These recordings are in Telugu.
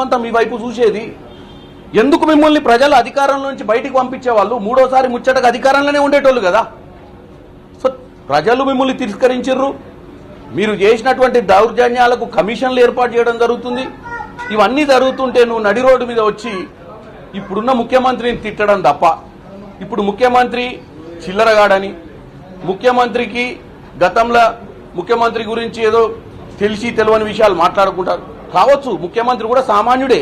అంతా మీ వైపు చూసేది ఎందుకు? మిమ్మల్ని ప్రజలు అధికారంలో నుంచి బయటికి పంపించే వాళ్ళు మూడోసారి ముచ్చటగా అధికారంలోనే ఉండేటోళ్ళు కదా. సో ప్రజలు మిమ్మల్ని తిరస్కరించారు. మీరు చేసినటువంటి దౌర్జన్యాలకు కమిషన్లు ఏర్పాటు చేయడం జరుగుతుంది. ఇవన్నీ జరుగుతుంటే నువ్వు నడి రోడ్డు మీద వచ్చి ఇప్పుడున్న ముఖ్యమంత్రిని తిట్టడం తప్ప, ఇప్పుడు ముఖ్యమంత్రి చిల్లరగాడని, ముఖ్యమంత్రికి గతంలో ముఖ్యమంత్రి గురించి ఏదో తెలిసి తెలియని విషయాలు మాట్లాడుకుంటారు కావచ్చు. ముఖ్యమంత్రి కూడా సామాన్యుడే.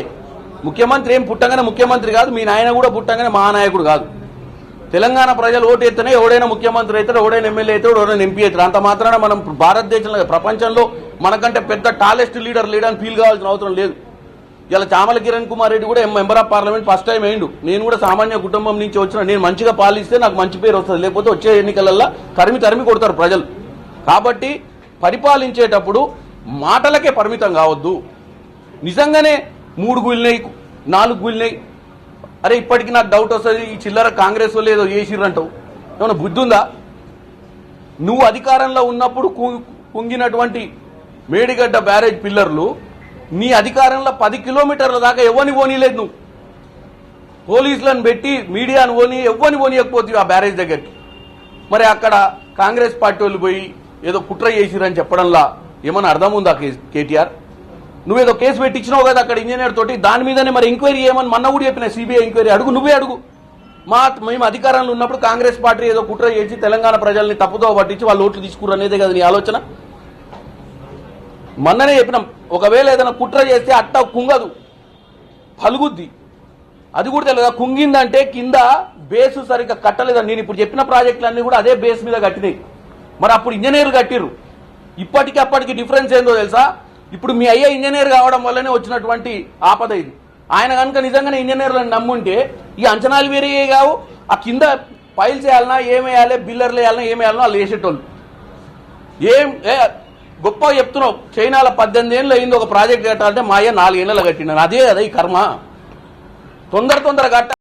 ముఖ్యమంత్రి ఏం పుట్టంగానే ముఖ్యమంత్రి కాదు. మీ నాయన కూడా పుట్టంగానే మహానాయకుడు కాదు. తెలంగాణ ప్రజలు ఓటు ఎత్తనే ఎవడైనా ముఖ్యమంత్రి అవుతాడు, ఎవడైనా ఎమ్మెల్యే అవుతాడు, ఎవడైనా ఎంపీ అవుతాడు. అంత మాత్రాన మనం భారతదేశంలో ప్రపంచంలో మనకంటే పెద్ద టాలెస్ట్ లీడర్ లేడని ఫీల్ కావాల్సిన అవసరం లేదు. ఇలా చామల కిరణ్ కుమార్ రెడ్డి కూడా member of parliament first time అయిండు. నేను కూడా సామాన్య కుటుంబం నుంచి వచ్చిన, నేను మంచిగా పాలిస్తే నాకు మంచి పేరు వస్తుంది, లేకపోతే వచ్చే ఎన్నికలల్లో తరిమి కొడతారు ప్రజలు. కాబట్టి పరిపాలించేటప్పుడు మాటలకే పరిమితం కావద్దు. నిజంగానే 3 గుళ్ళినాయి 4 గుళ్ళినాయి, అరే ఇప్పటికి నాకు డౌట్ వస్తుంది, ఈ చిల్లర కాంగ్రెస్ వాళ్ళు ఏదో చేసిర్రంటావు. ఏమన్నా బుద్ధి ఉందా? నువ్వు అధికారంలో ఉన్నప్పుడు కుంగినటువంటి మేడిగడ్డ బ్యారేజ్ పిల్లర్లు నీ అధికారంలో 10 కిలోమీటర్ల దాకా ఎవరిని పోనీలేదు. నువ్వు పోలీసులను పెట్టి మీడియాను ఎవరిని పోనీయకపోతే ఆ బ్యారేజ్ దగ్గరికి. మరి అక్కడ కాంగ్రెస్ పార్టీ వాళ్ళు పోయి ఏదో కుట్ర చేసిరని చెప్పడంలా ఏమన్నా అర్థం ఉందా కేటీఆర్? నువ్వేదో కేసు పెట్టించినావు కదా అక్కడ ఇంజనీర్ తోటి, దాని మీదనే మరి ఎంక్వైరీ ఏమని మొన్న కూడా చెప్పిన, సిబిఐ ఎంక్వైరీ అడుగు, నువ్వే అడుగు. మేము అధికారంలో ఉన్నప్పుడు కాంగ్రెస్ పార్టీ ఏదో కుట్ర చేసి తెలంగాణ ప్రజల్ని తప్పుదో పట్టించి వాళ్ళు ఓట్లు తీసుకురు అనేదే కదా నీ ఆలోచన. మొన్ననే చెప్పినాం, ఒకవేళ ఏదైనా కుట్ర చేస్తే అట్ట కుంగదు, పలుగుద్ది. అది కూడా తెలియదా? కుంగిందంటే కింద బేసు సరిగ్గా కట్టలేదని. నేను ఇప్పుడు చెప్పిన ప్రాజెక్టులన్నీ కూడా అదే బేస్ మీద కట్టినాయి. మరి అప్పుడు ఇంజనీర్లు కట్టిర్రు. ఇప్పటికి అప్పటికి డిఫరెన్స్ ఏందో తెలుసా? ఇప్పుడు మీ అయ్యే ఇంజనీర్ కావడం వల్లనే వచ్చినటువంటి ఆపద ఇది. ఆయన కనుక నిజంగానే ఇంజనీర్లను నమ్ముంటే ఈ అంచనాలు వేరే కావు. ఆ కింద పైల్స్ వేయాలన్నా, ఏమేయాలి, బిల్లర్లు వేయాలన్నా, ఏమేయాలన్నా వాళ్ళు వేసేటోళ్ళు. గొప్ప చెప్తున్నావు. చైనాలో 18 ఏళ్ళు అయింది ఒక ప్రాజెక్ట్ కట్టాలంటే మా అయ్య 4 ఏళ్ళలో కట్టినాను. అదే ఈ కర్మ. తొందర కట్ట